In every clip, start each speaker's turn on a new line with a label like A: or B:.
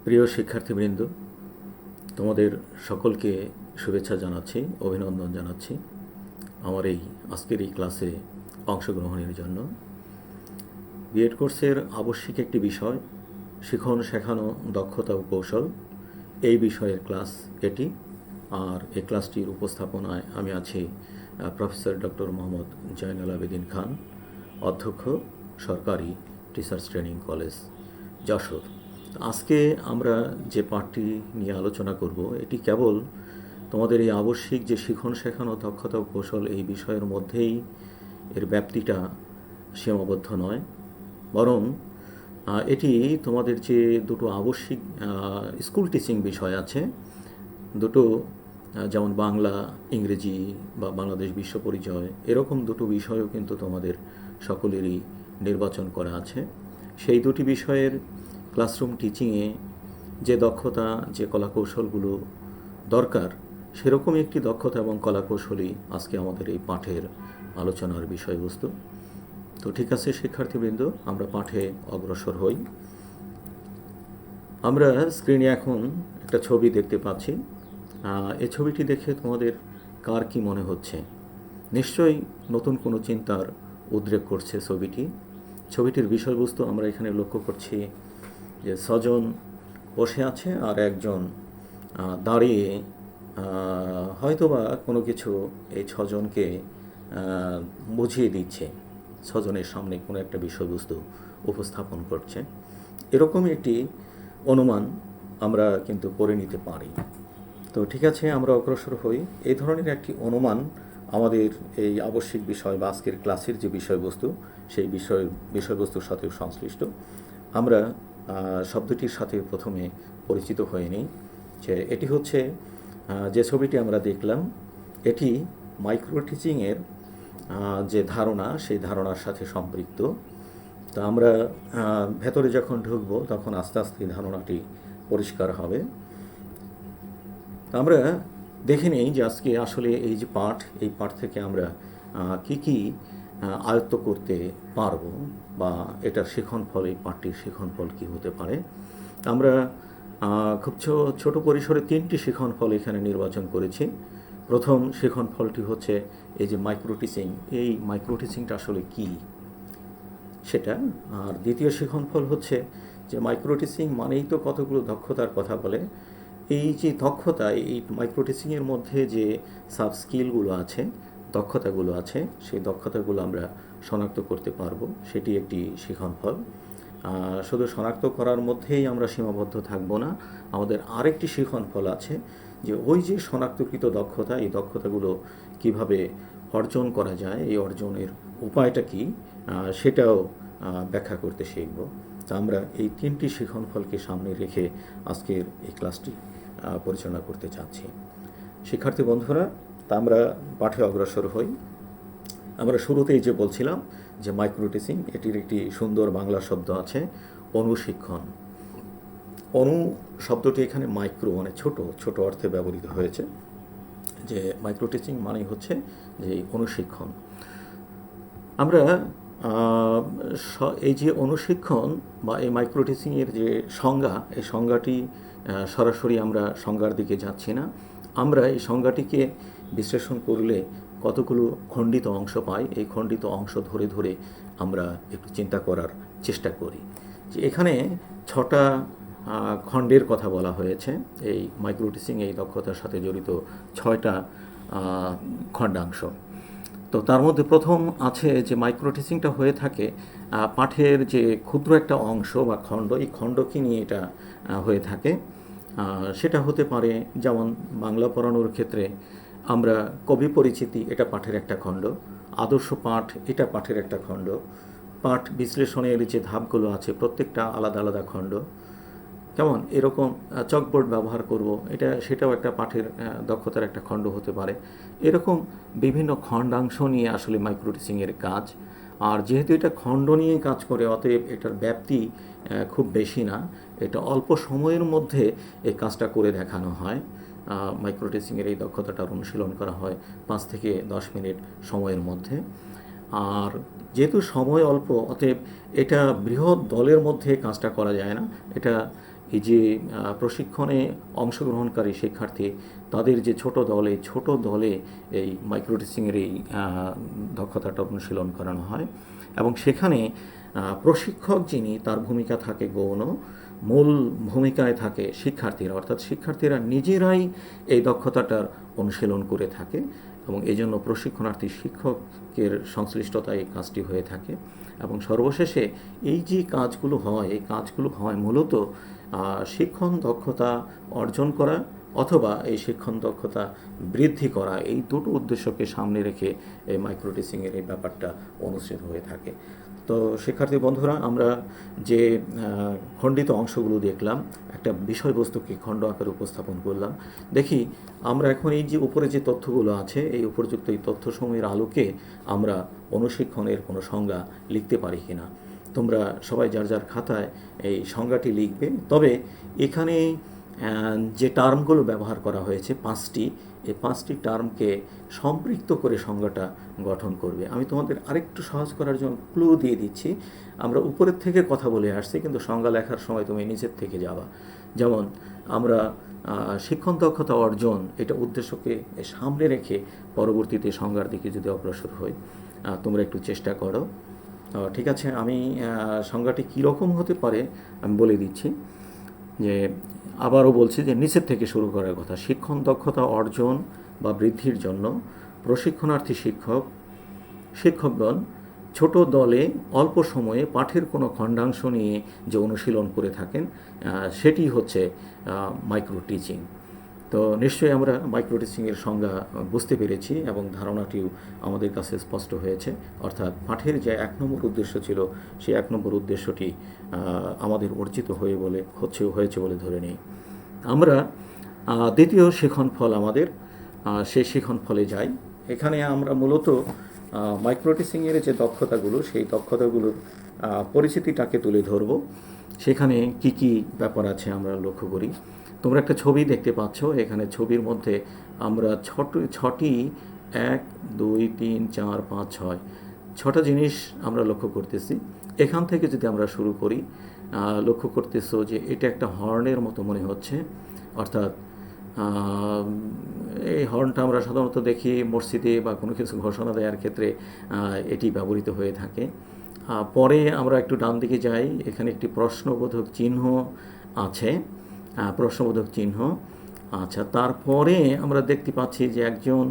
A: প্রিয় শিক্ষার্থীবৃন্দ, তোমাদের সকলকে শুভেচ্ছা জানাচ্ছি, অভিনন্দন জানাচ্ছি আমার এই আজকের এই ক্লাসে অংশগ্রহণের জন্য। বিএড কোর্সের আবশ্যিক একটি বিষয় শিখন শেখানো দক্ষতা ও কৌশল, এই বিষয়ের ক্লাস এটি। আর এই ক্লাসটির উপস্থাপনায় আমি আছি প্রফেসর ডক্টর মোহাম্মদ জয়নুল আবেদিন খান, অধ্যক্ষ, সরকারি টিচার্স ট্রেনিং কলেজ, যশোর। আজকে আমরা যে পাঠটি নিয়ে আলোচনা করব এটি কেবল তোমাদের এই আবশ্যিক যে শিখন শেখানো দক্ষতা ও কৌশল এই বিষয়ের মধ্যেই এর ব্যাপ্তিটা সীমাবদ্ধ নয়, বরং এটি তোমাদের যে দুটো আবশ্যিক স্কুল টিচিং বিষয় আছে, দুটো যেমন বাংলা, ইংরেজি বা বাংলাদেশ বিশ্ব পরিচয়, এরকম দুটো বিষয়ও কিন্তু তোমাদের সকলেরই নির্বাচন করা আছে। সেই দুটি বিষয়ের ক্লাসরুম টিচিংয়ে যে দক্ষতা, যে কলাকৌশলগুলো দরকার, সেরকমই একটি দক্ষতা এবং কলাকৌশলই আজকে আমাদের এই পাঠের আলোচনার বিষয়বস্তু। তো ঠিক আছে শিক্ষার্থীবৃন্দ, আমরা পাঠে অগ্রসর হই। আমরা স্ক্রিনে এখন একটা ছবি দেখতে পাচ্ছি। এই ছবিটি দেখে তোমাদের কার কি মনে হচ্ছে? নিশ্চয়ই নতুন কোনো চিন্তার উদ্রেক করছে ছবিটির বিষয়বস্তু আমরা এখানে লক্ষ্য করছি যে 6 জন বসে আছে আর একজন দাঁড়িয়ে হয়তোবা কোনো কিছু এই 6 জনকে বুঝিয়ে দিচ্ছে, 6 জনের সামনে কোনো একটা বিষয়বস্তু উপস্থাপন করছে। এরকমই একটি অনুমান আমরা কিন্তু করে নিতে পারি। তো ঠিক আছে, আমরা অগ্রসর হই। এই ধরনের একটি অনুমান আমাদের এই আবশ্যিক বিষয় বা আজকের ক্লাসের যে বিষয়বস্তু, সেই বিষয়বস্তুর সাথেও সংশ্লিষ্ট। আমরা শব্দটির সাথে প্রথমে পরিচিত হয়ে নিই যে এটি হচ্ছে যে ছবিটি আমরা দেখলাম, এটি মাইক্রো টিচিংয়ের যে ধারণা, সেই ধারণার সাথে সম্পৃক্ত। তো আমরা ভেতরে যখন ঢুকব তখন আস্তে আস্তে ধারণাটি পরিষ্কার হবে। আমরা দেখে নিই যে আজকে আসলে এই যে পাঠ, এই পাঠ থেকে আমরা কি কি আয়ত্ত করতে পারবো বা এটার শিখন ফল, এই পাঠটির শিখন ফল কী হতে পারে। আমরা খুব ছোট পরিসরে 3টি শিখন ফল এখানে নির্বাচন করেছি। প্রথম শিখন ফলটি হচ্ছে এই যে মাইক্রো টিচিং, এই মাইক্রো টিচিংটা আসলে কী সেটা। আর দ্বিতীয় শিখন ফল হচ্ছে যে মাইক্রো টিচিং মানেই তো কতগুলো দক্ষতার কথা বলে। এই যে দক্ষতা, এই মাইক্রো টিচিংয়ের মধ্যে যে সাব স্কিলগুলো আছে, দক্ষতাগুলো আছে, সেই দক্ষতাগুলো আমরা শনাক্ত করতে পারবো, সেটি একটি শিখন ফল। শুধু শনাক্ত করার মধ্যেই আমরা সীমাবদ্ধ থাকব না, আমাদের আরেকটি শিখন ফল আছে যে ওই যে শনাক্তকৃত দক্ষতা, এই দক্ষতাগুলো কিভাবে অর্জন করা যায়, এই অর্জনের উপায়টা কি, সেটাও ব্যাখ্যা করতে শিখব। তা আমরা এই 3টি শিখন ফলকে সামনে রেখে আজকের এই ক্লাসটি পরিচালনা করতে চাচ্ছি। শিক্ষার্থী বন্ধুরা, তা আমরা পাঠে অগ্রসর হই। আমরা শুরুতেই যে বলছিলাম যে মাইক্রো টিচিং, এটির একটি সুন্দর বাংলা শব্দ আছে, অনুশিক্ষণ। অনু শব্দটি এখানে মাইক্রো মানে ছোট ছোট অর্থে ব্যবহৃত হয়েছে, যে মাইক্রো টিচিং মানে হচ্ছে যে অনুশিক্ষণ। আমরা এই যে অনুশিক্ষণ বা এই মাইক্রো টিচিংয়ের যে সংজ্ঞা, এই সংজ্ঞাটি সরাসরি আমরা সংজ্ঞার দিকে যাচ্ছি না, আমরা এই সংজ্ঞাটিকে বিশ্লেষণ করলে কতগুলো খণ্ডিত অংশ পাই। এই খণ্ডিত অংশ ধরে ধরে আমরা একটু চিন্তা করার চেষ্টা করি যে এখানে 6টা খণ্ডের কথা বলা হয়েছে। এই মাইক্রো টিচিং, এই দক্ষতার সাথে জড়িত 6টা খণ্ডাংশ। তো তার মধ্যে প্রথম আছে যে মাইক্রো টিচিংটা হয়ে থাকে পাঠের যে ক্ষুদ্র একটা অংশ বা খণ্ড, এই খণ্ডকে নিয়ে এটা হয়ে থাকে। সেটা হতে পারে যেমন বাংলা পড়ানোর ক্ষেত্রে আমরা কবি পরিচিতি, এটা পাঠের একটা খণ্ড। আদর্শ পাঠ, এটা পাঠের একটা খণ্ড। পাঠ বিশ্লেষণের যে ধাপগুলো আছে প্রত্যেকটা আলাদা আলাদা খণ্ড। কেমন এরকম চকবোর্ড ব্যবহার করব, সেটাও একটা পাঠের দক্ষতার একটা খণ্ড হতে পারে। এরকম বিভিন্ন খণ্ডাংশ নিয়ে আসলে মাইক্রো টিচিংয়ের কাজ। আর যেহেতু এটা খণ্ড নিয়ে কাজ করে, অতএব এটার ব্যাপ্তি খুব বেশি না, এটা অল্প সময়ের মধ্যে এই কাজটা করে দেখানো হয়। মাইক্রো টিচিংয়ের এই দক্ষতাটার অনুশীলন করা হয় 5 থেকে 10 মিনিট সময়ের মধ্যে। আর যেহেতু সময় অল্প, অতএব এটা বৃহৎ দলের মধ্যে কাজটা করা যায় না, এটা এই যে প্রশিক্ষণে অংশগ্রহণকারী শিক্ষার্থী তাদের যে ছোট দলে এই মাইক্রো টিচিংয়ের এই দক্ষতাটা অনুশীলন করানো হয় এবং সেখানে প্রশিক্ষক যিনি তার ভূমিকা থাকে গৌণ, মূল ভূমিকায় থাকে শিক্ষার্থীরা, অর্থাৎ শিক্ষার্থীরা নিজেরাই এই দক্ষতাটার অনুশীলন করে থাকে এবং এই জন্য প্রশিক্ষণার্থী শিক্ষকের সংশ্লিষ্টতায় এই কাজটি হয়ে থাকে। এবং সর্বশেষে এই যে কাজগুলো হয়, এই কাজগুলো হয় মূলত শিক্ষণ দক্ষতা অর্জন করা অথবা এই শিক্ষণ দক্ষতা বৃদ্ধি করা, এই দুটো উদ্দেশ্যকে সামনে রেখে এই মাইক্রো টিচিংয়ের এই ব্যাপারটা অনুষ্ঠিত হয়ে থাকে। তো শিক্ষার্থী বন্ধুরা, আমরা যে খণ্ডিত অংশগুলো দেখলাম, একটা বিষয়বস্তুকে খণ্ড আকারে উপস্থাপন করলাম। দেখি আমরা এখন এই যে উপরে যে তথ্যগুলো আছে, এই উপযুক্ত এই তথ্যসমূহের আলোকে আমরা অনুশিক্ষণের কোনো সংজ্ঞা লিখতে পারি কিনা। তোমরা সবাই যার যার খাতায় এই সংজ্ঞাটি লিখবে। তবে এখানে যে টার্মগুলো ব্যবহার করা হয়েছে এই পাঁচটি টার্মকে সম্পৃক্ত করে সংজ্ঞাটা গঠন করবে। আমি তোমাদের আরেকটু সহজ করার জন্য ক্লু দিয়ে দিচ্ছি। আমরা উপরের থেকে কথা বলে আসছি, কিন্তু সংজ্ঞা লেখার সময় তুমি নিচের থেকে যাবা। যেমন আমরা শিক্ষণ দক্ষতা অর্জন এটা উদ্দেশ্যকে সামনে রেখে পরবর্তীতে সংজ্ঞার দিকে যদি অগ্রসর হই, তোমরা একটু চেষ্টা করো। ঠিক আছে, আমি সংজ্ঞাটি কীরকম হতে পারে আমি বলে দিচ্ছি। যে আবারও বলছি যে নিচের থেকে শুরু করার কথা। শিক্ষণ দক্ষতা অর্জন বা বৃদ্ধির জন্য প্রশিক্ষণার্থী শিক্ষকগণ ছোট দলে অল্প সময়ে পাঠের কোনো খণ্ডাংশ নিয়ে যে অনুশীলন করে থাকেন, সেটি হচ্ছে মাইক্রো টিচিং। তো নিশ্চয়ই আমরা মাইক্রো টিচিংয়ের সংজ্ঞা বুঝতে পেরেছি এবং ধারণাটিও আমাদের কাছে স্পষ্ট হয়েছে। অর্থাৎ পাঠের যে 1 নম্বর উদ্দেশ্য ছিল, সেই 1 নম্বর উদ্দেশ্যটি আমাদের অর্জিত হয়েছে বলে ধরে নিই। আমরা দ্বিতীয় শিখন ফল আমাদের, সেই শিখন ফলে যাই। এখানে আমরা মূলত মাইক্রো টিচিংয়ের যে দক্ষতাগুলো, সেই দক্ষতাগুলোর পরিচিতিটাকে তুলে ধরব। সেখানে কি কি ব্যাপার আছে আমরা লক্ষ্য করি। তোমরা একটা ছবি দেখতে পাচ্ছ। এখানে ছবির মধ্যে আমরা ছটি 1 2 3 4 5 6 ছটা জিনিস আমরা লক্ষ্য করতেছি। এখান থেকে যদি আমরা শুরু করি, লক্ষ্য করতেছো যে এটা একটা হর্নের মতো মনে হচ্ছে। অর্থাৎ এই হর্নটা আমরা সাধারণত দেখি মসজিদে বা কোনো কিছু ঘোষণা দেওয়ার ক্ষেত্রে এটি ব্যবহৃত হয়ে থাকে। পরে আমরা একটু ডান দিকে যাই, এখানে একটি প্রশ্নবোধক চিহ্ন আছে, প্রশ্নবোধক চিহ্ন। আচ্ছা, তারপরে আমরা দেখতে পাচ্ছি যে একজন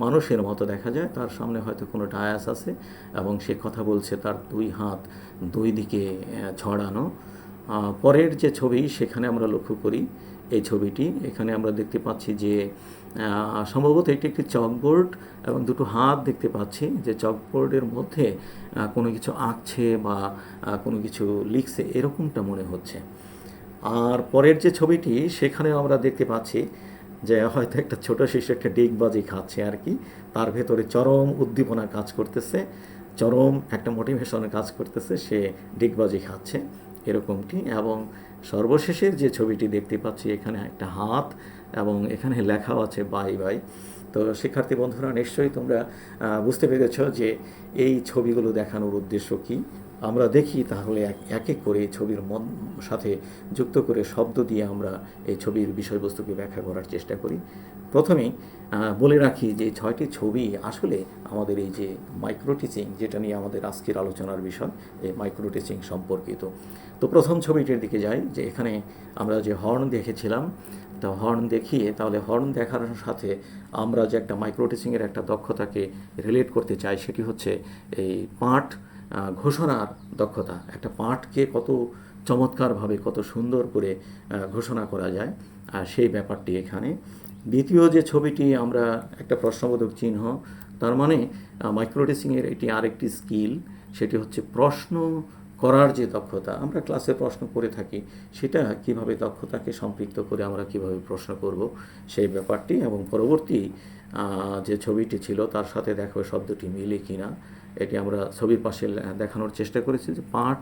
A: মানুষের মতো দেখা যায়, তার সামনে হয়তো কোনো ডায়াস আছে এবং সে কথা বলছে, তার 2 হাত 2 দিকে ছড়ানো। পরের যে ছবি সেখানে আমরা লক্ষ্য করি এই ছবিটি, এখানে আমরা দেখতে পাচ্ছি যে সম্ভবত এটি একটি চকবোর্ড এবং 2টো হাত দেখতে পাচ্ছি, যে চকবোর্ডের মধ্যে কোনো কিছু আঁকছে বা কোনো কিছু লিখছে এরকমটা মনে হচ্ছে। আর পরের যে ছবিটি সেখানেও আমরা দেখতে পাচ্ছি যে হয়তো একটা ছোট শিশু একটা ডিগবাজি খাচ্ছে আর কি, তার ভেতরে চরম উদ্দীপনা কাজ করতেছে, চরম একটা মোটিভেশনের কাজ করতেছে, সে ডিগবাজি খাচ্ছে এরকমটি। এবং সর্বশেষের যে ছবিটি দেখতে পাচ্ছি, এখানে একটা হাত এবং এখানে লেখাও আছে বাই বাই। তো শিক্ষার্থী বন্ধুরা, নিশ্চয়ই তোমরা বুঝতে পেরেছ যে এই ছবিগুলো দেখানোর উদ্দেশ্য কী। আমরা দেখি তাহলে এক এক করে এই ছবির সাথে যুক্ত করে শব্দ দিয়ে আমরা এই ছবির বিষয়বস্তুকে ব্যাখ্যা করার চেষ্টা করি। প্রথমেই বলে রাখি যে 6টি ছবি আসলে আমাদের এই যে মাইক্রো টিচিং, যেটা নিয়ে আমাদের আজকের আলোচনার বিষয়, এই মাইক্রো টিচিং সম্পর্কিত। তো প্রথম ছবিটির দিকে যাই, যে এখানে আমরা যে হর্ন দেখেছিলাম, তা হর্ন দেখিয়ে, তাহলে হর্ন দেখার সাথে আমরা যে একটা মাইক্রো টিচিংয়ের একটা দক্ষতাকে রিলেট করতে চাই, সেটি হচ্ছে এই পাঠ ঘোষণার দক্ষতা। একটা পাঠকে কত চমৎকারভাবে, কত সুন্দর করে ঘোষণা করা যায়, আর সেই ব্যাপারটি এখানে। দ্বিতীয় যে ছবিটি আমরা একটা প্রশ্নবোধক চিহ্ন, তার মানে মাইক্রো টিচিংয়ের এটি আরেকটি স্কিল, সেটি হচ্ছে প্রশ্ন করার যে দক্ষতা। আমরা ক্লাসে প্রশ্ন করে থাকি, সেটা কিভাবে দক্ষতাকে সম্পৃক্ত করে আমরা কিভাবে প্রশ্ন করব সেই ব্যাপারটি। এবং পরবর্তী যে ছবিটি ছিল তার সাথে দেখো শব্দটি মিলে কিনা, এটি আমরা ছবির পাশে দেখানোর চেষ্টা করেছি যে পাঠ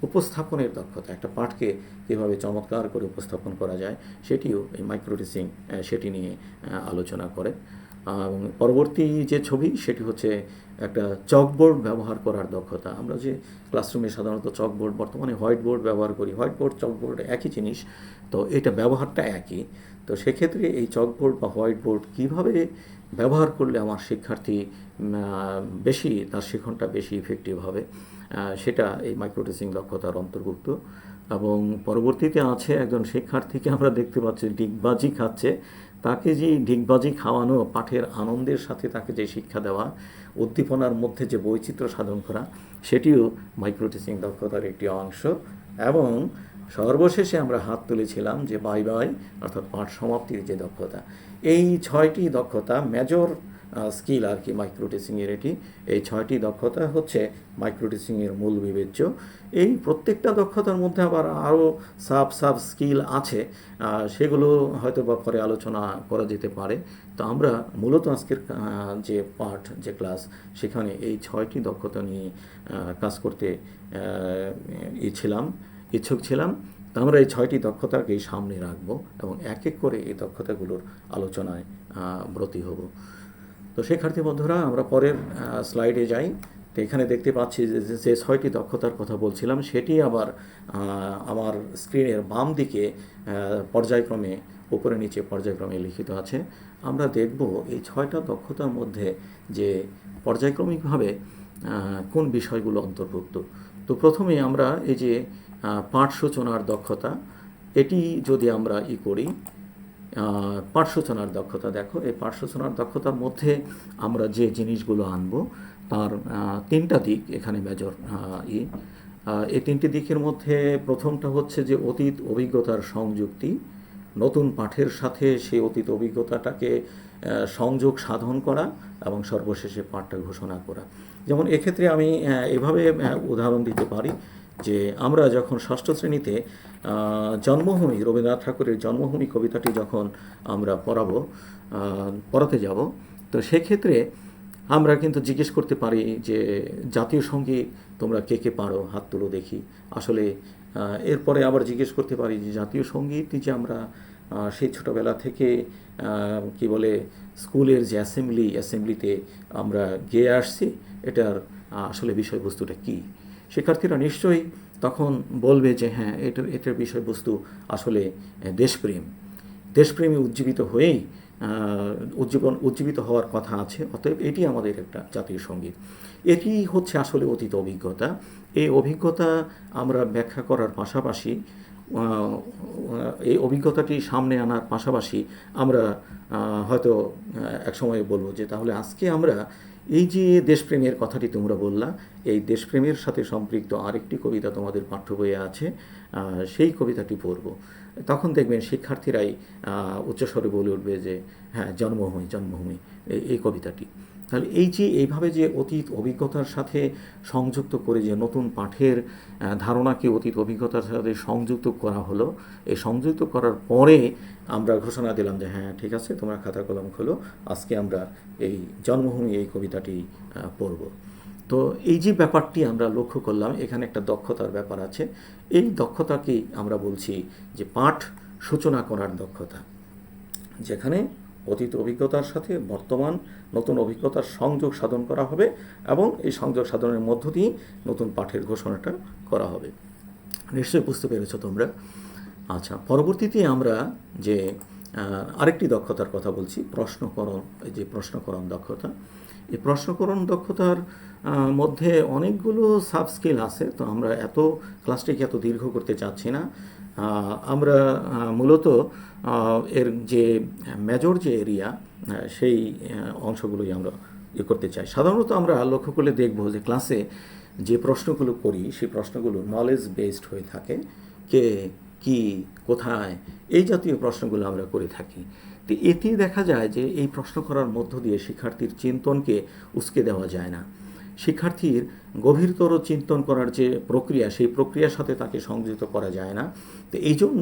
A: উপস্থাপনের দক্ষতা, একটা পাঠকে কীভাবে চমৎকার করে উপস্থাপন করা যায়, সেটিও এই মাইক্রো টিচিং সেটি নিয়ে আলোচনা করে। এবং পরবর্তী যে ছবি সেটি হচ্ছে একটা চকবোর্ড ব্যবহার করার দক্ষতা। আমরা যে ক্লাসরুমে সাধারণত চকবোর্ড, বর্তমানে হোয়াইট বোর্ড ব্যবহার করি, হোয়াইট বোর্ড চকবোর্ড একই জিনিস, তো এটা ব্যবহারটা একই। তো সেক্ষেত্রে এই চকবোর্ড বা হোয়াইট বোর্ড কীভাবে ব্যবহার করলে আমার শিক্ষার্থী বেশি, তার শিক্ষণটা বেশি ইফেক্টিভ হবে, সেটা এই মাইক্রোটিচিং দক্ষতার অন্তর্ভুক্ত। এবং পরবর্তীতে আছে একজন শিক্ষার্থীকে আমরা দেখতে পাচ্ছি ডিগবাজি খাচ্ছে, তাকে যে ডিগবাজি খাওয়ানো, পাঠের আনন্দের সাথে তাকে যে শিক্ষা দেওয়া, উদ্দীপনার মধ্যে যে বৈচিত্র্য সাধন করা, সেটিও মাইক্রোটিচিং দক্ষতার একটি অংশ। এবং সর্বশেষে আমরা হাত তুলেছিলাম যে বাই বাই, অর্থাৎ পাঠ সমাপ্তির যে দক্ষতা। এই 6টি দক্ষতা মেজর স্কিল আর কি মাইক্রোটিচিংয়ের। এই 6টি দক্ষতা হচ্ছে মাইক্রোটিচিংয়ের মূল বিবেচ্য। এই প্রত্যেকটা দক্ষতার মধ্যে আবার আরও সাব স্কিল আছে, সেগুলো হয়তো বা পরে আলোচনা করা যেতে পারে। তো আমরা মূলত আজকের যে পাঠ, যে ক্লাস, সেখানে এই 6টি দক্ষতা নিয়ে কাজ করতে ইচ্ছুক ছিলাম। তো আমরা এই 6টি দক্ষতাকেই সামনে রাখব এবং এক এক করে এই দক্ষতাগুলোর আলোচনায় ব্রতী হব। তো শিক্ষার্থী বন্ধুরা, আমরা পরের স্লাইডে যাই। তো এখানে দেখতে পাচ্ছি যে 6টি দক্ষতার কথা বলছিলাম, সেটি আবার আমার স্ক্রিনের বাম দিকে পর্যায়ক্রমে, উপরে নিচে পর্যায়ক্রমে লিখিত আছে। আমরা দেখব এই 6টা দক্ষতার মধ্যে যে পর্যায়ক্রমিকভাবে কোন বিষয়গুলো অন্তর্ভুক্ত। তো প্রথমে আমরা এই যে পাঠ সূচনার দক্ষতা, এটি যদি আমরা করি, পাঠ সূচনার দক্ষতা, দেখো এই পাঠ সূচনার দক্ষতার মধ্যে আমরা যে জিনিসগুলো আনবো তার 3টা দিক এখানে মেজর। এই 3টি দিকের মধ্যে প্রথমটা হচ্ছে যে অতীত অভিজ্ঞতার সংযুক্তি, নতুন পাঠের সাথে সেই অতীত অভিজ্ঞতাটাকে সংযোগ সাধন করা এবং সর্বশেষে পাঠটা ঘোষণা করা। যেমন এক্ষেত্রে আমি এভাবে উদাহরণ দিতে পারি যে আমরা যখন 6ষ্ঠ শ্রেণীতে জন্মভূমি, রবীন্দ্রনাথ ঠাকুরের জন্মভূমি কবিতাটি যখন আমরা পড়াতে যাব, তো সেক্ষেত্রে আমরা কিন্তু জিজ্ঞেস করতে পারি যে জাতীয় সঙ্গীত তোমরা কে কে পারো, হাত তুলো দেখি। আসলে এরপরে আবার জিজ্ঞেস করতে পারি যে জাতীয় সঙ্গীত যে আমরা সেই ছোটোবেলা থেকে কি বলে স্কুলের যে অ্যাসেম্বলিতে আমরা গেয়ে আসছি, এটার আসলে বিষয়বস্তুটা কী। শিক্ষার্থীরা নিশ্চয়ই তখন বলবে যে হ্যাঁ, এটার বিষয়বস্তু আসলে দেশপ্রেমে উজ্জীবিত হওয়ার কথা আছে। অতএব এটি আমাদের একটা জাতীয় সঙ্গীত। এটি হচ্ছে আসলে অতীত অভিজ্ঞতা। এই অভিজ্ঞতা আমরা ব্যাখ্যা করার পাশাপাশি, এই অভিজ্ঞতাটি সামনে আনার পাশাপাশি আমরা হয়তো একসময় বলবো যে তাহলে আজকে আমরা এই যে দেশপ্রেমের কথাটি তোমরা বললা, এই দেশপ্রেমের সাথে সম্পৃক্ত আরেকটি কবিতা তোমাদের পাঠ্য বইয়ে আছে, সেই কবিতাটি পড়ব। তখন দেখবেন শিক্ষার্থীরাই উচ্চস্বরে বলে উঠবে যে হ্যাঁ, জন্মভূমি এই কবিতাটি। তাহলে এইভাবে যে অতীত অভিজ্ঞতার সাথে সংযুক্ত করে যে নতুন পাঠের ধারণাকে অতীত অভিজ্ঞতার সাথে সংযুক্ত করা হলো, এই সংযুক্ত করার পরে আমরা ঘোষণা দিলাম যে হ্যাঁ ঠিক আছে, তোমরা খাতা কলম খোলো, আজকে আমরা এই জন্মভূমি এই কবিতাটি পড়ব। তো এই যে ব্যাপারটি আমরা লক্ষ্য করলাম, এখানে একটা দক্ষতার ব্যাপার আছে। এই দক্ষতাকেই আমরা বলছি যে পাঠ সূচনা করার দক্ষতা, যেখানে অতীত অভিজ্ঞতার সাথে বর্তমান নতুন অভিজ্ঞতার সংযোগ সাধন করা হবে এবং এই সংযোগ সাধনের মধ্য দিয়ে নতুন পাঠের ঘোষণাটা করা হবে। নিশ্চয়ই বুঝতে পেরেছো তোমরা। আচ্ছা, পরবর্তীতে আমরা যে আরেকটি দক্ষতার কথা বলছি, প্রশ্নকরণ দক্ষতা। এই প্রশ্নকরণ দক্ষতার মধ্যে অনেকগুলো সাব স্কিল আছে। তো আমরা ক্লাসটিকে এত দীর্ঘ করতে চাচ্ছি না। আমরা মূলত এর যে মেজর যে এরিয়া, সেই অংশগুলোই আমরা করতে চাই। সাধারণত আমরা লক্ষ্য করলে দেখব যে ক্লাসে যে প্রশ্নগুলো করি, সেই প্রশ্নগুলো নলেজ বেসড হয়ে থাকে। কে, কি, কোথায়, এই জাতীয় প্রশ্নগুলো আমরা করে থাকি। তো এতে দেখা যায় যে এই প্রশ্ন করার মধ্য দিয়ে শিক্ষার্থীর চিন্তনকে উস্কে দেওয়া যায় না। শিক্ষার্থীর গভীরতর চিন্তন করার যে প্রক্রিয়া, সেই প্রক্রিয়ার সাথে তাকে সংযুক্ত করা যায় না। তো এই জন্য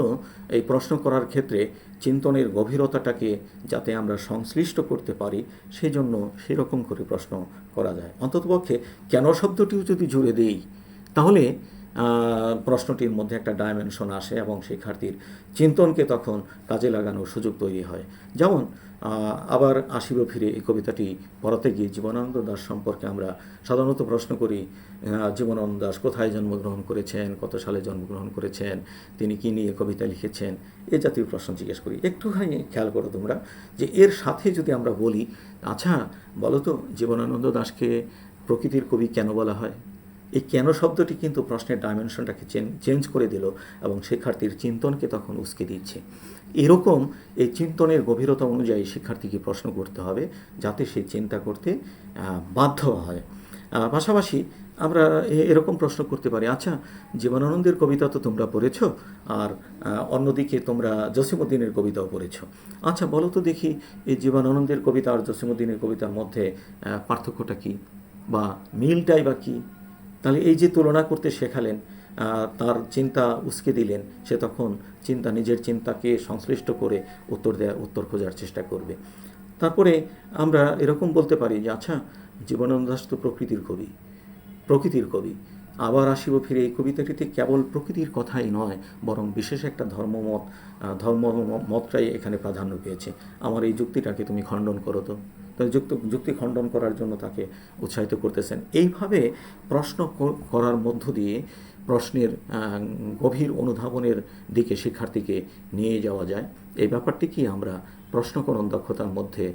A: এই প্রশ্ন করার ক্ষেত্রে চিন্তনের গভীরতাটাকে যাতে আমরা সংশ্লিষ্ট করতে পারি, সেই জন্য সেরকম করে প্রশ্ন করা যায়। অন্ততপক্ষে কেন শব্দটিও যদি জুড়ে দেই, তাহলে প্রশ্নটির মধ্যে একটা ডাইমেনশন আসে এবং শিক্ষার্থীর চিন্তনকে তখন কাজে লাগানোর সুযোগ তৈরি হয়। যেমন আবার আসিব ফিরে এই কবিতাটি পড়াতে গিয়ে জীবনানন্দ দাশ সম্পর্কে আমরা সাধারণত প্রশ্ন করি, জীবনানন্দ দাশ কোথায় জন্মগ্রহণ করেছেন, কত সালে জন্মগ্রহণ করেছেন, তিনি কী নিয়ে কবিতা লিখেছেন, এ জাতীয় প্রশ্ন জিজ্ঞেস করি। একটুখানি খেয়াল করো তোমরা যে এর সাথে যদি আমরা বলি, আচ্ছা বলো তো জীবনানন্দ দাশকে প্রকৃতির কবি কেন বলা হয়? এই কেন শব্দটি কিন্তু প্রশ্নের ডাইমেনশনটাকে চেঞ্জ করে দিল এবং শিক্ষার্থীর চিন্তনকে তখন উস্কে দিচ্ছে। এরকম এই চিন্তনের গভীরতা অনুযায়ী শিক্ষার্থীকে প্রশ্ন করতে হবে যাতে সে চিন্তা করতে বাধ্য হয়। পাশাপাশি আমরা এরকম প্রশ্ন করতে পারি, আচ্ছা জীবনানন্দের কবিতা তো তোমরা পড়েছ, আর অন্যদিকে তোমরা জসিমউদ্দিনের কবিতাও পড়েছ। আচ্ছা বলো তো দেখি এই জীবনানন্দের কবিতা আর জসিমউদ্দিনের কবিতার মধ্যে পার্থক্যটা কী বা মিলটাই বা কী? তাহলে এই যে তুলনা করতে শেখালেন, তার চিন্তা উস্কে দিলেন, সে তখন নিজের চিন্তাকে সংশ্লিষ্ট করে উত্তর খোঁজার চেষ্টা করবে। তারপরে আমরা এরকম বলতে পারি যে আচ্ছা জীবনানন্দ দাশ তো প্রকৃতির কবি। আবার আসিব ফিরে এই কবিতাটিতে কেবল প্রকৃতির কথাই নয়, বরং বিশেষ একটা ধর্মমতটাই এখানে প্রাধান্য পেয়েছে। আমার এই যুক্তিটাকে তুমি খণ্ডন করো তো। যুক্তি খণ্ডন করার জন্য তাকে উৎসাহিত করতেছেন। এইভাবে প্রশ্ন করার মধ্য দিয়ে প্রশ্নের গভীর অনুধাবনের দিকে শিক্ষার্থীকে নিয়ে যাওয়া যায়। এই ব্যাপারটি কি আমরা প্রশ্নকরণ দক্ষতার মধ্যে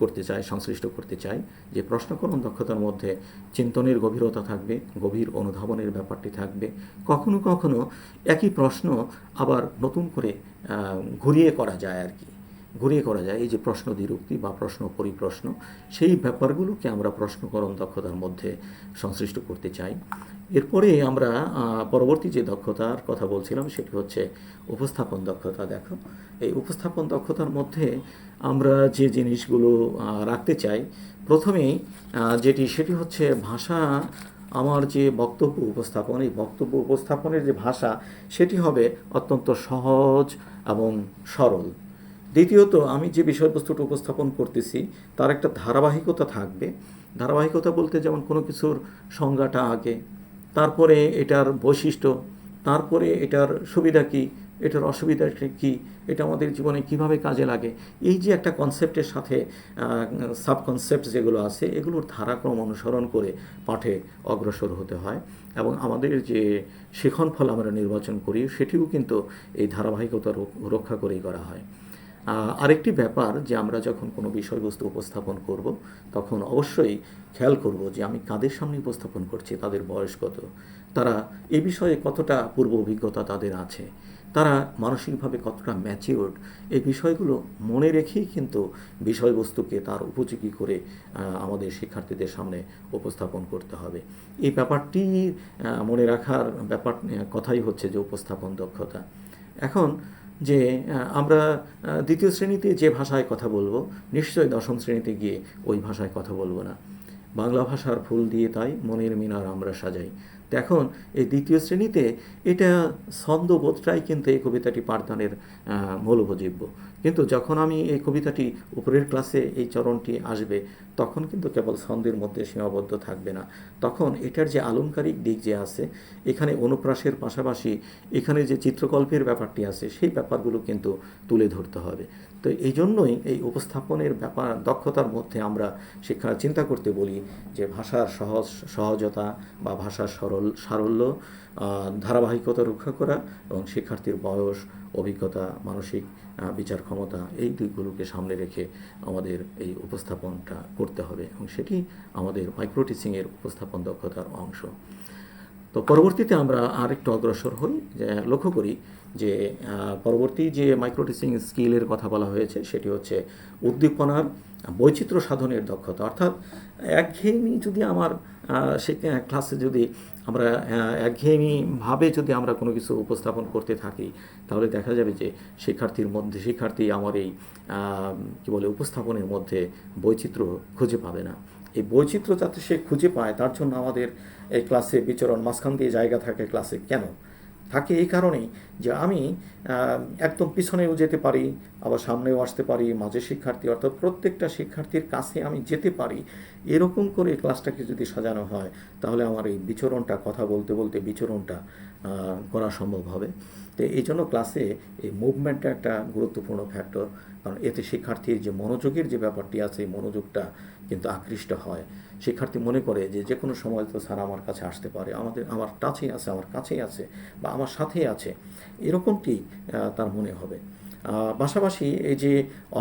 A: করতে চাই, সংশ্লিষ্ট করতে চাই, যে প্রশ্নকরণ দক্ষতার মধ্যে চিন্তনের গভীরতা থাকবে, গভীর অনুধাবনের ব্যাপারটি থাকবে। কখনো কখনো একই প্রশ্ন আবার নতুন করে ঘুরিয়ে করা যায় আর কি, এই যে প্রশ্ন দ্বিরুক্তি বা প্রশ্ন পরিপ্রশ্ন, সেই ব্যাপারগুলোকে আমরা প্রশ্নকরণ দক্ষতার মধ্যে সংশ্লিষ্ট করতে চাই। এরপরে আমরা পরবর্তী যে দক্ষতার কথা বলছিলাম সেটি হচ্ছে উপস্থাপন দক্ষতা। দেখো এই উপস্থাপন দক্ষতার মধ্যে আমরা যে জিনিসগুলো রাখতে চাই, প্রথমেই সেটি হচ্ছে ভাষা। আমার যে বক্তব্য উপস্থাপন, এই বক্তব্য উপস্থাপনের যে ভাষা সেটি হবে অত্যন্ত সহজ এবং সরল। দ্বিতীয়ত আমি যে বিষয়বস্তুটা উপস্থাপন করতেছি তার একটা ধারাবাহিকতা থাকবে। ধারাবাহিকতা বলতে যেমন কোনো কিছুর সংজ্ঞাটা আগে, তারপরে এটার বৈশিষ্ট্য, তারপরে এটার সুবিধা কী, এটার অসুবিধাটা কী, এটা আমাদের জীবনে কিভাবে কাজে লাগে, এই যে একটা কনসেপ্টের সাথে সাবকনসেপ্ট যেগুলো আছে এগুলোর ধারাক্রম অনুসরণ করে পাঠে অগ্রসর হতে হয়। এবং আমাদের যে শিখন ফল আমরা নির্বাচন করি সেটিও কিন্তু এই ধারাবাহিকতা রক্ষা করেই করা হয়। আরেকটি ব্যাপার যে আমরা যখন কোনো বিষয়বস্তু উপস্থাপন করব তখন অবশ্যই খেয়াল করব যে আমি কাদের সামনে উপস্থাপন করছি, তাদের বয়স কত, তারা এ বিষয়ে কতটা পূর্ব অভিজ্ঞতা তাদের আছে, তারা মানসিকভাবে কতটা ম্যাচিউরড, এই বিষয়গুলো মনে রেখেই কিন্তু বিষয়বস্তুকে তার উপযোগী করে আমাদের শিক্ষার্থীদের সামনে উপস্থাপন করতে হবে। এই ব্যাপারটি মনে রাখার কথাই হচ্ছে যে উপস্থাপন দক্ষতা। এখন যে আমরা দ্বিতীয় শ্রেণীতে যে ভাষায় কথা বলবো, নিশ্চয়ই দশম শ্রেণীতে গিয়ে ওই ভাষায় কথা বলবো না। বাংলা ভাষার ফুল দিয়ে তাই মনের মিনার আমরা সাজাই। তো এখন এই দ্বিতীয় শ্রেণীতে এটা ছন্দবোধটাই কিন্তু এই কবিতাটি পাঠদানের মূল উপজীব্য। কিন্তু যখন আমি এই কবিতাটি উপরের ক্লাসে এই চরণটি আসবে তখন কিন্তু কেবল ছন্দের মধ্যে সীমাবদ্ধ থাকবে না, তখন এটার যে আলংকারিক দিক যে আছে, এখানে অনুপ্রাসের পাশাপাশি এখানে যে চিত্রকল্পের ব্যাপারটি আছে সেই ব্যাপারগুলো কিন্তু তুলে ধরতে হবে। তো এই জন্যই এই উপস্থাপনের দক্ষতার মধ্যে আমরা চিন্তা করতে বলি যে ভাষার সহজতা বা ভাষার সারল্য, ধারাবাহিকতা রক্ষা করা এবং শিক্ষার্থীর বয়স, অভিজ্ঞতা, মানসিক বিচার ক্ষমতা, এই দিকগুলোকে সামনে রেখে আমাদের এই উপস্থাপনটা করতে হবে এবং সেটি আমাদের মাইক্রো টিচিংয়ের উপস্থাপন দক্ষতার অংশ। তো পরবর্তীতে আমরা আরেকটু অগ্রসর হই, লক্ষ্য করি যে পরবর্তী যে মাইক্রো টিচিং স্কিলের কথা বলা হয়েছে সেটি হচ্ছে উদ্দীপনার বৈচিত্র্য সাধনের দক্ষতা। অর্থাৎ একঘেয়েমি যদি আমার ক্লাসে যদি আমরা একঘেয়েমিভাবে যদি আমরা কোনো কিছু উপস্থাপন করতে থাকি তাহলে দেখা যাবে যে শিক্ষার্থী আমার এই উপস্থাপনের মধ্যে বৈচিত্র্য খুঁজে পাবে না। এই বৈচিত্র্য যাতে সে খুঁজে পায় তার জন্য আমাদের এই ক্লাসে বিচরণ, মাঝখান দিয়ে জায়গা থাকে ক্লাসে। কেন থাকে? এই কারণেই যে আমি একদম পিছনেও যেতে পারি, আবার সামনেও আসতে পারি, মাঝে শিক্ষার্থী, অর্থাৎ প্রত্যেকটা শিক্ষার্থীর কাছে আমি যেতে পারি। এরকম করে ক্লাসটাকে যদি সাজানো হয় তাহলে আমার এই বিচরণটা, কথা বলতে বলতে বিচরণটা করা সম্ভব হবে। তো এই জন্য ক্লাসে এই মুভমেন্টটা একটা গুরুত্বপূর্ণ ফ্যাক্টর, কারণ এতে শিক্ষার্থীর যে মনোযোগের যে ব্যাপারটি আছে, এই মনোযোগটা কিন্তু আকৃষ্ট হয়। শিক্ষার্থী মনে করে যে যে কোনো সময় তো স্যার আমার কাছে আসতে পারে, আমার টাচেই আছে, আমার কাছেই আছে, বা আমার সাথেই আছে, এরকমটি তার মনে হবে। পাশাপাশি এই যে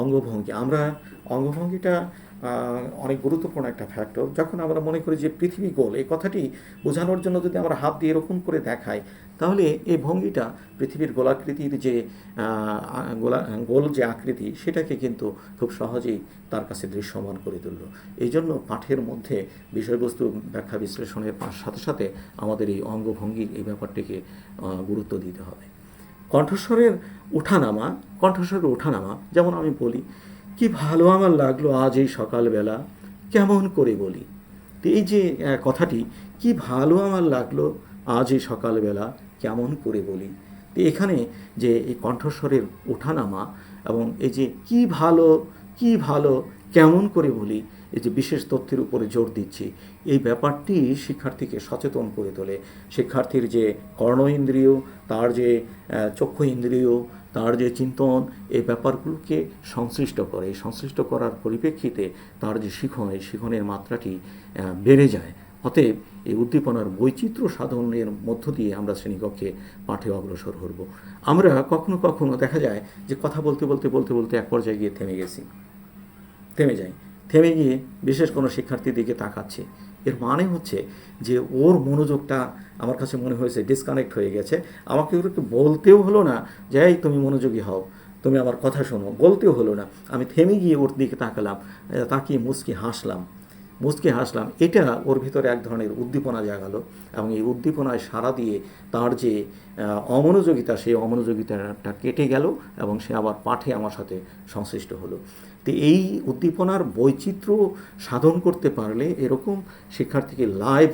A: অঙ্গভঙ্গি, আমরা অঙ্গভঙ্গিটা অনেক গুরুত্বপূর্ণ একটা ফ্যাক্টর। যখন আমরা মনে করি যে পৃথিবী গোল, এই কথাটি বোঝানোর জন্য যদি আমরা হাত দিয়ে এরকম করে দেখাই, তাহলে এই ভঙ্গিটা পৃথিবীর গোলাকৃতির যে গোল যে আকৃতি, সেটাকে কিন্তু খুব সহজেই তার কাছে দৃশ্যমান করে তুলল। এই জন্য পাঠের মধ্যে বিষয়বস্তু ব্যাখ্যা বিশ্লেষণের সাথে সাথে আমাদের এই অঙ্গভঙ্গির এই ব্যাপারটিকে গুরুত্ব দিতে হবে। কণ্ঠস্বরের ওঠানামা, যেমন আমি বলি, কি ভালো আমার লাগলো আজ এই সকালবেলা, কেমন করে বলি। তো এই যে কথাটি, কি ভালো আমার লাগলো আজ এই সকালবেলা, কেমন করে বলি, তো এখানে যে এই কণ্ঠস্বরের ওঠানামা এবং এই যে কি ভালো কেমন করে বলি, এই যে বিশেষ তথ্যের উপরে জোর দিচ্ছি, এই ব্যাপারটি শিক্ষার্থীকে সচেতন করে তোলে। শিক্ষার্থীর যে কর্ণ ইন্দ্রিয়, তার যে চক্ষু ইন্দ্রিয়, তার যে চিন্তন, এই ব্যাপারগুলোকে সংশ্লিষ্ট করে। এই সংশ্লিষ্ট করার পরিপ্রেক্ষিতে তার যে শিখন, এই শিখনের মাত্রাটি বেড়ে যায়। অতএব এই উদ্দীপনার বৈচিত্র্য সাধনের মধ্য দিয়ে আমরা শ্রেণীকক্ষে পাঠে অগ্রসর হব। আমরা কখনো কখনো দেখা যায় যে কথা বলতে বলতে এক পর্যায়ে গিয়ে থেমে গিয়ে বিশেষ কোনো শিক্ষার্থীর দিকে তাকাচ্ছে। এর মানে হচ্ছে যে ওর মনোযোগটা আমার কাছে মনে হয়েছে ডিসকানেক্ট হয়ে গেছে। আমাকে ওকে বলতেও হলো না যে এই তুমি মনোযোগী হও, তুমি আমার কথা শোনো, বলতেও হলো না। আমি থেমে গিয়ে ওর দিকে তাকালাম, তাকিয়ে মুচকি হাসলাম। এটা ওর ভিতরে এক ধরনের উদ্দীপনা জাগালো, এবং এই উদ্দীপনায় সাড়া দিয়ে তার যে অমনোযোগিতা, সেই অমনোযোগিতাটা কেটে গেল এবং সে আবার পাঠে আমার সাথে সংশ্লিষ্ট হলো। তো এই উদ্দীপনার বৈচিত্র্য সাধন করতে পারলে এরকম শিক্ষার্থীকে অ্যালাইভ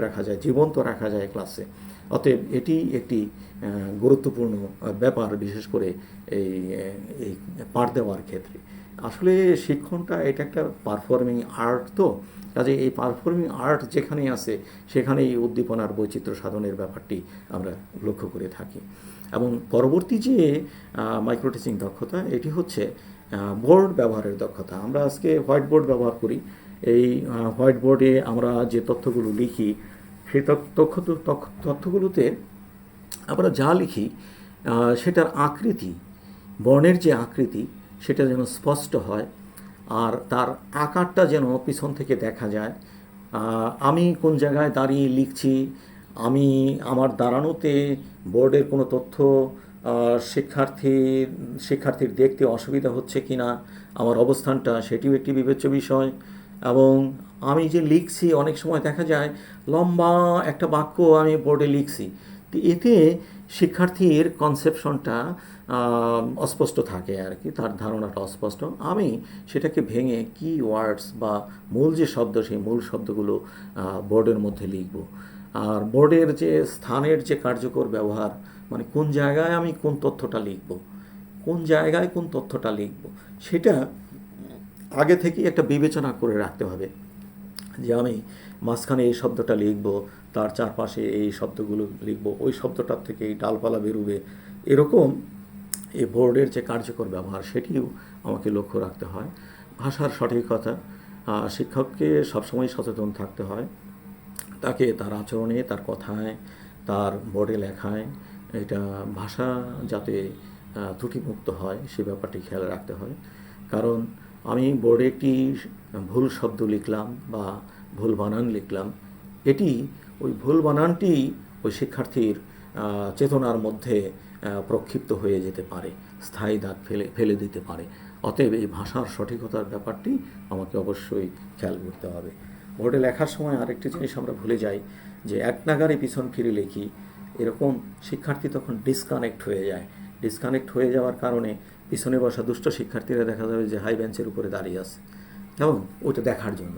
A: রাখা যায়, জীবন্ত রাখা যায় ক্লাসে। অতএব এটি একটি গুরুত্বপূর্ণ ব্যাপার, বিশেষ করে এই পাঠ দেওয়ার ক্ষেত্রে। আসলে শিক্ষণটা এটা একটা পারফর্মিং আর্ট, তো কাজে এই পারফর্মিং আর্ট যেখানেই আছে সেখানেই উদ্দীপনার বৈচিত্র্য সাধনের ব্যাপারটি আমরা লক্ষ্য করে থাকি। এবং পরবর্তী যে মাইক্রো টিচিং দক্ষতা, এটি হচ্ছে বোর্ড ব্যবহারের দক্ষতা। আমরা আজকে হোয়াইট বোর্ড ব্যবহার করি। এই হোয়াইট বোর্ডে আমরা যে তথ্যগুলো লিখি, সেই তথ্যগুলোতে আমরা যা লিখি সেটার আকৃতি, বর্ণের যে আকৃতি, সেটা যেন স্পষ্ট হয়, আর তার আকারটা যেন পিছন থেকে দেখা যায়। আমি কোন জায়গায় দাঁড়িয়ে লিখছি, আমার দাঁড়ানোতে বোর্ডের কোনো তথ্য শিক্ষার্থীর দেখতে অসুবিধা হচ্ছে কি না, আমার অবস্থানটা, সেটিও একটি বিবেচ্য বিষয়। এবং আমি যে লিখছি, অনেক সময় দেখা যায় লম্বা একটা বাক্য আমি বোর্ডে লিখছি, তো এতে শিক্ষার্থীর কনসেপশনটা অস্পষ্ট থাকে আর কি, তার ধারণাটা অস্পষ্ট। আমি সেটাকে ভেঙে কি ওয়ার্ডস বা মূল যে শব্দ, সেই মূল শব্দগুলো বোর্ডের মধ্যে লিখব। আর বোর্ডের যে স্থানের যে কার্যকর ব্যবহার, মানে কোন জায়গায় আমি কোন তথ্যটা লিখব, সেটা আগে থেকেই একটা বিবেচনা করে রাখতে হবে যে আমি মাঝখানে এই শব্দটা লিখব, তার চারপাশে এই শব্দগুলো লিখব, ওই শব্দটার থেকে এই ডালপালা বেরোবে। এরকম এই বোর্ডের যে কার্যকর ব্যবহার, সেটিও আমাকে লক্ষ্য রাখতে হয়। ভাষার সঠিকতা, শিক্ষককে সবসময় সচেতন থাকতে হয়। তাকে তার আচরণে, তার কথায়, তার বোর্ডে লেখায় এটা ভাষা যাতে ত্রুটিমুক্ত হয়, সে ব্যাপারটি খেয়াল রাখতে হয়। কারণ আমি বোর্ডে একটি ভুল শব্দ লিখলাম বা ভুল বানান লিখলাম, এটি ওই ভুল বানানটি ওই শিক্ষার্থীর চেতনার মধ্যে প্রক্ষিপ্ত হয়ে যেতে পারে, স্থায়ী দাগ ফেলে দিতে পারে। অতএব এই ভাষার সঠিকতার ব্যাপারটি আমাকে অবশ্যই খেয়াল করতে হবে। বোর্ডে লেখার সময় আরেকটি জিনিস আমরা ভুলে যাই, যে এক নাগারে পিছন ফিরে লিখি, এরকম শিক্ষার্থী তখন ডিসকানেক্ট হয়ে যাওয়ার কারণে পিছনে বসা দুষ্ট শিক্ষার্থীরা দেখা যাবে যে হাই বেঞ্চের উপরে দাঁড়িয়ে আছে, কেমন ওইটা দেখার জন্য।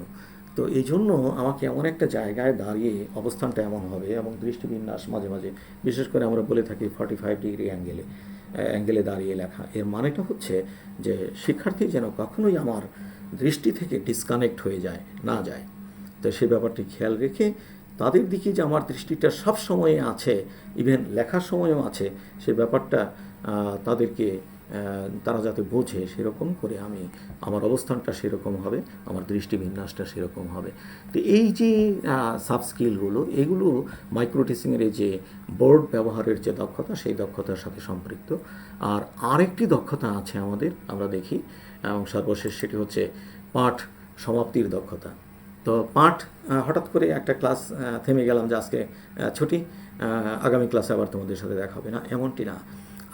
A: তো এই জন্য আমাকে এমন একটা জায়গায় দাঁড়িয়ে অবস্থানটা এমন হবে, এবং দৃষ্টিবিন্যাস মাঝে মাঝে, বিশেষ করে আমরা বলে থাকি 45 ডিগ্রি অ্যাঙ্গেলে দাঁড়িয়ে লেখা। এর মানেটা হচ্ছে যে শিক্ষার্থী যেন কখনোই আমার দৃষ্টি থেকে ডিসকানেক্ট হয়ে না যায়। তো সেই ব্যাপারটি খেয়াল রেখে তাদের দিকে যে আমার দৃষ্টিটা সব সময়ে আছে, ইভেন লেখার সময়ও আছে, সে ব্যাপারটা তাদেরকে তারা যাতে বোঝে, সেরকম করে আমি আমার অবস্থানটা সেরকম হবে, আমার দৃষ্টিবিন্যাসটা সেরকম হবে। তো এই যে সাব স্কিলগুলো, এগুলো মাইক্রো টিচিংয়ের এই যে বোর্ড ব্যবহারের যে দক্ষতা, সেই দক্ষতার সাথে সম্পৃক্ত। আর আরেকটি দক্ষতা আছে আমাদের, আমরা দেখি, এবং সর্বশেষ সেটি হচ্ছে পাঠ সমাপ্তির দক্ষতা। তো পাঠ হঠাৎ করে একটা ক্লাস থেমে গেলাম যে আজকে ছুটি, আগামী ক্লাসে আবার তোমাদের সাথে দেখা হবে না, এমনটি না।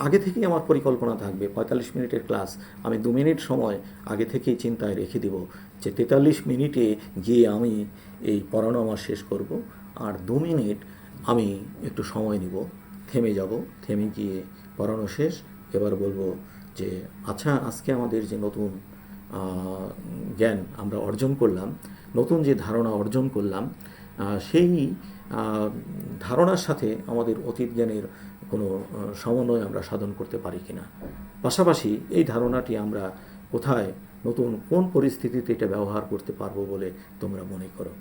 A: আগে থেকেই আমার পরিকল্পনা থাকবে 45 মিনিটের ক্লাস, আমি 2 মিনিট সময় আগে থেকেই চিন্তায় রেখে দেব যে 43 মিনিটে গিয়ে আমি এই পড়ানো আমার শেষ করব, আর 2 মিনিট আমি একটু সময় নিব, থেমে যাব, থেমে গিয়ে পড়ানো শেষ, এবার বলবো যে আচ্ছা, আজকে আমাদের যে নতুন জ্ঞান আমরা অর্জন করলাম, নতুন যে ধারণা অর্জন করলাম, সেই ধারণার সাথে আমাদের অতীত জ্ঞানের কোনো সমন্বয় আমরা সাধন করতে পারি কিনা, পাশাপাশি এই ধারণাটি আমরা কোথায়, নতুন কোন পরিস্থিতিতে এটা ব্যবহার করতে পারবো বলে তোমরা মনে করো।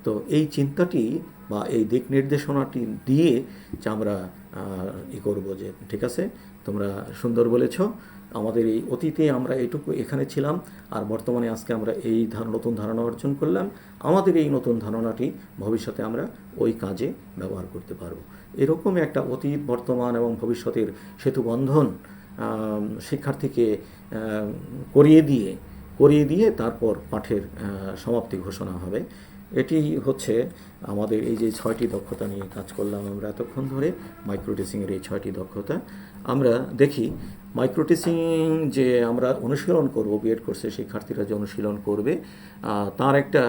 A: তো এই চিন্তাটি বা এই দিক নির্দেশনাটি দিয়ে যে আমরা করবো যে ঠিক আছে, তোমরা সুন্দর বলেছ, আমাদের এই অতীতে আমরা এইটুকু এখানে ছিলাম, আর বর্তমানে আজকে আমরা এই নতুন ধারণা অর্জন করলাম, আমাদের এই নতুন ধারণাটি ভবিষ্যতে আমরা ওই কাজে ব্যবহার করতে পারব। এরকম একটা অতীত, বর্তমান এবং ভবিষ্যতের সেতুবন্ধন শিক্ষার্থীকে করিয়ে দিয়ে তারপর পাঠের সমাপ্তি ঘোষণা হবে। এটি হচ্ছে আমাদের এই যে 6টি দক্ষতা নিয়ে কাজ করলাম আমরা এতক্ষণ ধরে, মাইক্রো টিচিংয়ের এই 6টি দক্ষতা। আমরা দেখি মাইক্রো টিচিং যে আমরা অনুশীলন করব, বিএড কোর্সে শিক্ষার্থীরা যে অনুশীলন করবে, তার একটা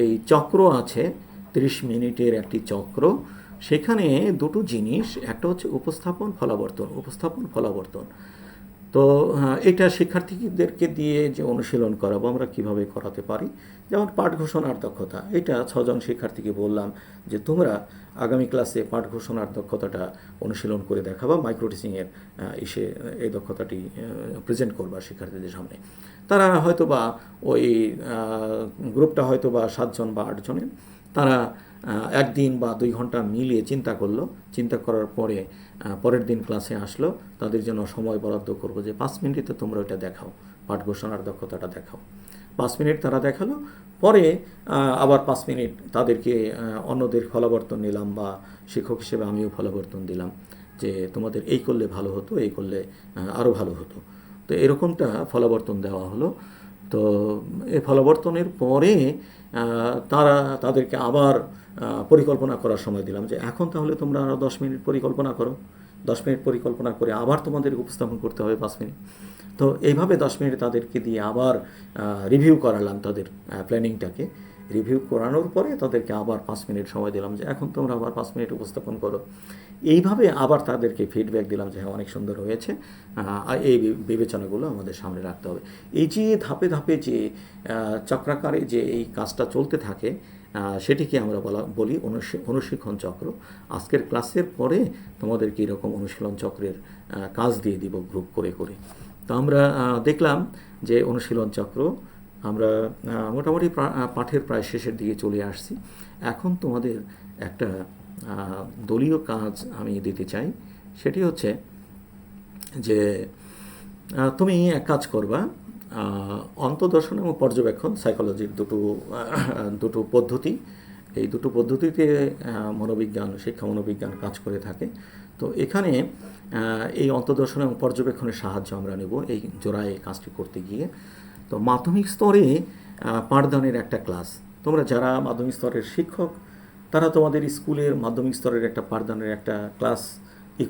A: এই চক্র আছে, 30 মিনিটের একটি চক্র। সেখানে দুটো জিনিস, একটা হচ্ছে উপস্থাপন ফলাবর্তন। তো এটা শিক্ষার্থীদেরকে দিয়ে যে অনুশীলন করাবো, আমরা কিভাবে করাতে পারি, যেমন পাঠ ঘোষণার দক্ষতা, এটা 6 জন শিক্ষার্থীকে বললাম যে তোমরা আগামী ক্লাসে পাঠ ঘোষণার দক্ষতাটা অনুশীলন করে দেখাবা, মাইক্রো টিচিংয়ের এই দক্ষতাটি প্রেজেন্ট করবা শিক্ষার্থীদের সামনে। তারা হয়তো বা ওই গ্রুপটা হয়তো বা 7 জন বা 8 জনের, তারা একদিন বা 2 ঘন্টা মিলিয়ে চিন্তা করার পরে পরের দিন ক্লাসে আসলো, তাদের জন্য সময় বরাদ্দ করব যে 5 মিনিটে তোমরা ওইটা দেখাও, পাঠ ঘোষণার দক্ষতাটা দেখাও। 5 মিনিট তারা দেখালো, পরে আবার 5 মিনিট তাদেরকে অন্যদের ফলাবর্তন নিলাম, বা শিক্ষক হিসেবে আমিও ফলাবর্তন দিলাম যে তোমাদের এই করলে ভালো হতো, এই করলে আরও ভালো হতো। তো এরকমটা ফলাবর্তন দেওয়া হলো। তো এই ফলাবর্তনের পরে তাদেরকে আবার পরিকল্পনা করার সময় দিলাম যে এখন তাহলে তোমরা আরও 10 মিনিট পরিকল্পনা করো। 10 মিনিট পরিকল্পনা করে আবার তোমাদের উপস্থাপন করতে হবে 5 মিনিট। তো এইভাবে 10 মিনিট তাদেরকে দিয়ে আবার রিভিউ করালাম, তাদের প্ল্যানিংটাকে রিভিউ করানোর পরে তাদেরকে আবার 5 মিনিট সময় দিলাম যে এখন তোমরা আবার 5 মিনিট উপস্থাপন করো। এইভাবে আবার তাদেরকে ফিডব্যাক দিলাম যে হ্যাঁ, অনেক সুন্দর হয়েছে। এই বিবেচনাগুলো আমাদের সামনে রাখতে হবে। এই যে ধাপে ধাপে যে চক্রাকারে যে এই কাজটা চলতে থাকে, সেটিকে আমরা বলি অনুশীলন চক্র। আজকের ক্লাসের পরে তোমাদেরকে এরকম অনুশীলন চক্রের কাজ দিয়ে দিব গ্রুপ করে। তো আমরা দেখলাম যে অনুশীলন চক্র আমরা মোটামুটি পাঠের প্রায় শেষের দিকে চলে আসছি। এখন তোমাদের একটা দলীয় কাজ আমি দিতে চাই, সেটি হচ্ছে যে তুমি এক কাজ করবা, অন্তদর্শন এবং পর্যবেক্ষণ সাইকোলজির দুটো পদ্ধতি, এই দুটো পদ্ধতিতে শিক্ষা মনোবিজ্ঞান কাজ করে থাকে। তো এখানে এই অন্তদর্শন এবং পর্যবেক্ষণের সাহায্য আমরা নেব এই জোড়ায় কাজটি করতে গিয়ে। তো মাধ্যমিক স্তরে পাঠদানের একটা ক্লাস, তোমরা যারা মাধ্যমিক স্তরের শিক্ষক, তারা তোমাদের স্কুলের মাধ্যমিক স্তরের একটা পাঠদানের একটা ক্লাস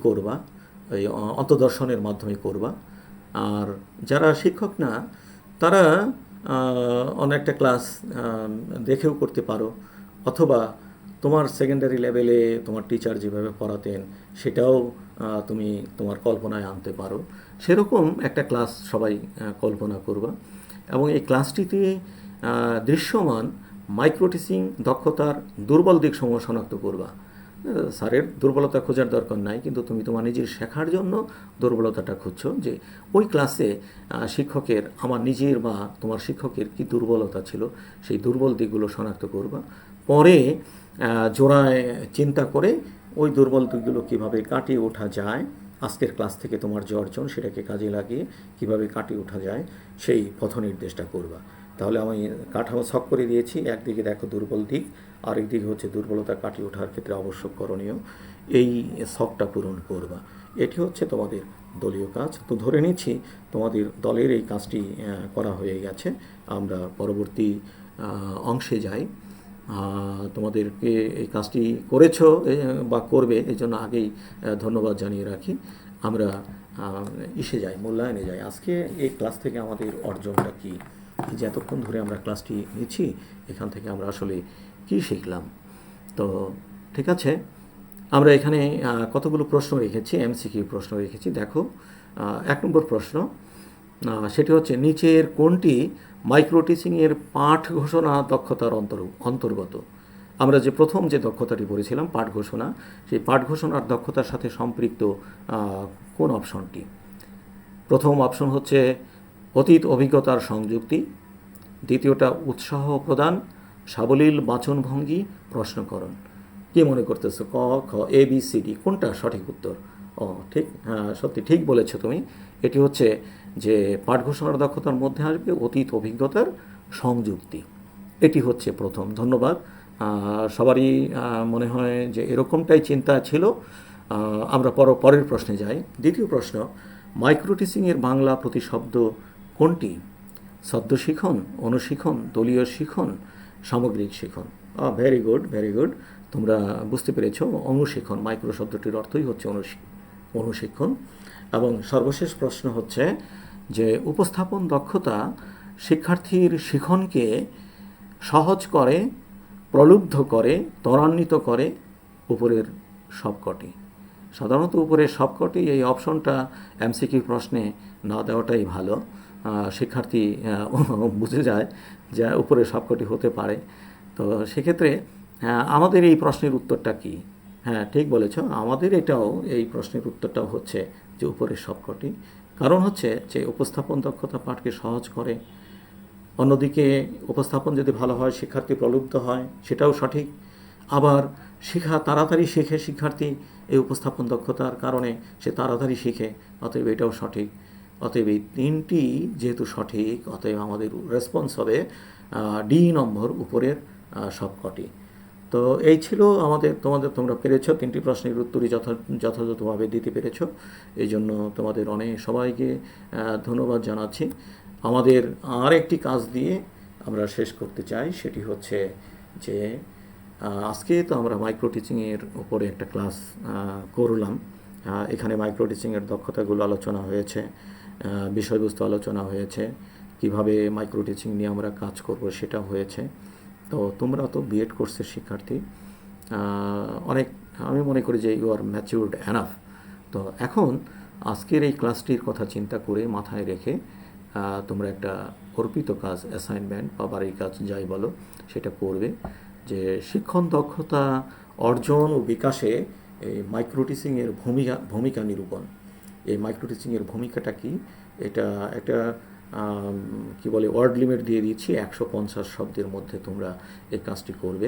A: করবা, এই অন্তদর্শনের মাধ্যমে করবা। আর যারা শিক্ষক না, তারা অনেকটা ক্লাস দেখেও করতে পারো, অথবা তোমার সেকেন্ডারি লেভেলে তোমার টিচার যেভাবে পড়াতেন সেটাও তুমি তোমার কল্পনায় আনতে পারো। সেরকম একটা ক্লাস সবাই কল্পনা করবা, এবং এই ক্লাসটিতে দৃশ্যমান মাইক্রো টিচিং দক্ষতার দুর্বল দিকসমূহ শনাক্ত করবা। স্যারের দুর্বলতা খোঁজার দরকার নাই, কিন্তু তুমি তোমার নিজের শেখার জন্য দুর্বলতাটা খুঁজছো, যে ওই ক্লাসে শিক্ষকের, আমার নিজের বা তোমার শিক্ষকের কি দুর্বলতা ছিল, সেই দুর্বল দিকগুলো শনাক্ত করবা। পরে জোড়ায় চিন্তা করে ওই দুর্বল দিকগুলো কীভাবে কাটিয়ে ওঠা যায়, আজকের ক্লাস থেকে তোমার যে অর্জন সেটাকে কাজে লাগিয়ে কীভাবে কাটিয়ে ওঠা যায় সেই পথ নির্দেশটা করবা। তাহলে আমি কাঠামো ছক করে দিয়েছি, একদিকে দেখো দুর্বল দিক, আরেক দিকে হচ্ছে দুর্বলতা কাটিয়ে ওঠার ক্ষেত্রে আবশ্যক করণীয়, এই ছকটা পূরণ করবা। এটি হচ্ছে তোমাদের দলীয় কাজ। তো ধরে নিচ্ছি তোমাদের দলের এই কাজটি করা হয়ে গেছে। আমরা পরবর্তী অংশে যাই। তোমাদেরকে এই কাজটি করেছো বা করবে, এই জন্য আগেই ধন্যবাদ জানিয়ে রাখি। আমরা ইসে যাই, মূল্যায়নে যাই। আজকে এই ক্লাস থেকে আমাদের অর্জনটা কী, যে এতক্ষণ ধরে আমরা ক্লাসটি নিচ্ছি, এখান থেকে আমরা আসলে কী শিখলাম। তো ঠিক আছে, আমরা এখানে কতগুলো প্রশ্ন রেখেছি, এমসিকিউ প্রশ্ন রেখেছি। দেখো, 1 নম্বর প্রশ্ন, সেটি হচ্ছে নিচের কোনটি মাইক্রো টিচিংয়ের পাঠ ঘোষণা দক্ষতার অন্তর্গত। আমরা যে প্রথম যে দক্ষতাটি পড়েছিলাম পাঠ ঘোষণা, সেই পাঠ ঘোষণার দক্ষতার সাথে সম্পৃক্ত কোন অপশনটি? প্রথম অপশন হচ্ছে অতীত অভিজ্ঞতার সংযুক্তি, দ্বিতীয়টা উৎসাহ প্রদান, সাবলীল বাচনভঙ্গি, প্রশ্নকরণ। কি মনে করতেছো, ক, খ, এ, বি, সি, ডি, কোনটা সঠিক উত্তর? ঠিক, হ্যাঁ সত্যি ঠিক বলেছো তুমি। এটি হচ্ছে যে পাঠ ঘোষণার দক্ষতার মধ্যে আসবে অতীত অভিজ্ঞতার সংযুক্তি, এটি হচ্ছে প্রথম। ধন্যবাদ। সবারই মনে হয় যে এরকমটাই চিন্তা ছিল। আমরা পরের প্রশ্নে যাই। দ্বিতীয় প্রশ্ন, মাইক্রো টিচিংয়ের বাংলা প্রতিশব্দ কোনটি? সদ্য শিখন, অনুশিখন, দলীয় শিখন, সামগ্রিক শিখন। Very good, very good. তোমরা বুঝতে পেরেছো, অনুশিখন, মাইক্রো শব্দটির অর্থই হচ্ছে অনুশিক্ষণ। এবং সর্বশেষ প্রশ্ন হচ্ছে যে উপস্থাপন দক্ষতা শিক্ষার্থীর শিখনকে সহজ করে, প্রলুব্ধ করে, ত্বরান্বিত করে উপরের সবকটি। সাধারণত উপরের সবকটি, এই অপশনটা এমসিকিউ প্রশ্নে না দেওয়াটাই ভালো। শিক্ষার্থী বুঝে যায় যে উপরের সবকটি হতে পারে। তো সেক্ষেত্রে আমাদের এই প্রশ্নের উত্তরটা কি? হ্যাঁ ঠিক বলেছ, আমাদের এই প্রশ্নের উত্তরটাও হচ্ছে যে উপরের সবকটি। কারণ হচ্ছে যে উপস্থাপন দক্ষতা পাঠকে সহজ করে, অন্যদিকে উপস্থাপন যদি ভালো হয় শিক্ষার্থী প্রলুব্ধ হয়, সেটাও সঠিক। আবার তাড়াতাড়ি শেখে শিক্ষার্থী এই উপস্থাপন দক্ষতার কারণে, সে তাড়াতাড়ি শিখে, অতএব এটাও সঠিক। অতএব এই তিনটি যেহেতু সঠিক, অতএব আমাদের রেসপন্স হবে ডি নম্বর, উপরের সবকটি। তো এই ছিল তোমরা পেরেছো, 3টি প্রশ্নের উত্তরই যথাযথভাবে দিতে পেরেছো। এই জন্য তোমাদের সবাইকে ধন্যবাদ জানাচ্ছি। আমাদের আর একটি কাজ দিয়ে আমরা শেষ করতে চাই, সেটি হচ্ছে যে আজকে তো আমরা মাইক্রো টিচিংয়ের উপরে একটা ক্লাস করলাম। এখানে মাইক্রো টিচিংয়ের দক্ষতাগুলো আলোচনা হয়েছে, বিষয়বস্তু আলোচনা হয়েছে, কিভাবে মাইক্রো টিচিং নিয়ে আমরা কাজ করব সেটা হয়েছে। তো তোমরা তো বিএড কোর্সের শিক্ষার্থী, আমি মনে করি যে ইউ আর ম্যাচিউরড এনাফ। তো এখন আজকের এই ক্লাসটির কথা চিন্তা করে মাথায় রেখে তোমরা একটা অর্পিত কাজ, অ্যাসাইনমেন্ট বা বাড়ির কাজ যাই বলো, সেটা করবে, যে শিক্ষণ দক্ষতা অর্জন ও বিকাশে এই মাইক্রো টিচিংয়ের ভূমিকা নিরূপণ। এই মাইক্রো টিচিংয়ের ভূমিকাটা কি, এটা একটা কি বলে ওয়ার্ড লিমিট দিয়ে দিচ্ছি, 150 শব্দের মধ্যে তোমরা এই কাজটি করবে,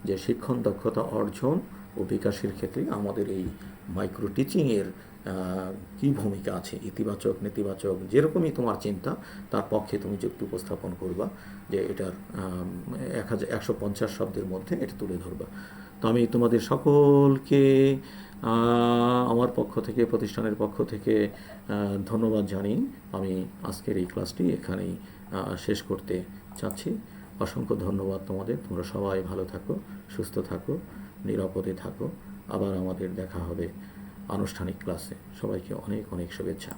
A: যে শিক্ষণ দক্ষতা অর্জন ও বিকাশের ক্ষেত্রে আমাদের এই মাইক্রো টিচিংয়ের কী ভূমিকা আছে, ইতিবাচক, নেতিবাচক, যেরকমই তোমার চিন্তা, তার পক্ষে তুমি যুক্তি উপস্থাপন করবা, যে এটার 150 শব্দের মধ্যে এটা তুলে ধরবা। তো আমি তোমাদের সকলকে আমার পক্ষ থেকে, প্রতিষ্ঠানের পক্ষ থেকে ধন্যবাদ জানিয়ে আমি আজকের এই ক্লাসটি এখানেই শেষ করতে চাচ্ছি। অসংখ্য ধন্যবাদ তোমাদের। তোমরা সবাই ভালো থাকো, সুস্থ থাকো, নিরাপদে থাকো। আবার আমাদের দেখা হবে আনুষ্ঠানিক ক্লাসে। সবাইকে অনেক অনেক শুভেচ্ছা।